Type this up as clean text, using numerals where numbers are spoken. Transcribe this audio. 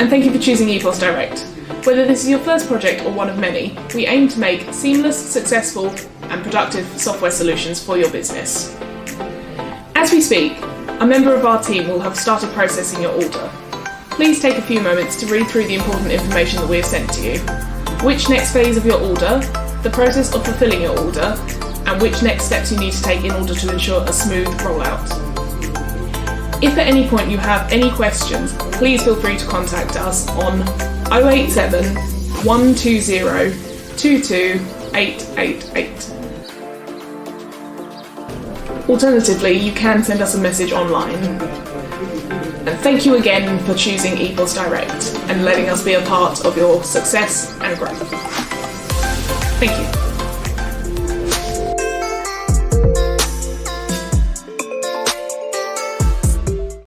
And thank you for choosing EPOS Direct. Whether this is your first project or one of many, we aim to make seamless, successful and productive software solutions for your business. As we speak, a member of our team will have started processing your order. Please take a few moments to read through the important information that we have sent to you. Which next phase of your order, the process of fulfilling your order, and which next steps you need to take in order to ensure a smooth rollout. If at any point you have any questions, please feel free to contact us on 087 120 22888. Alternatively, you can send us a message online. And thank you again for choosing EPOS Direct and letting us be a part of your success and growth. Thank you.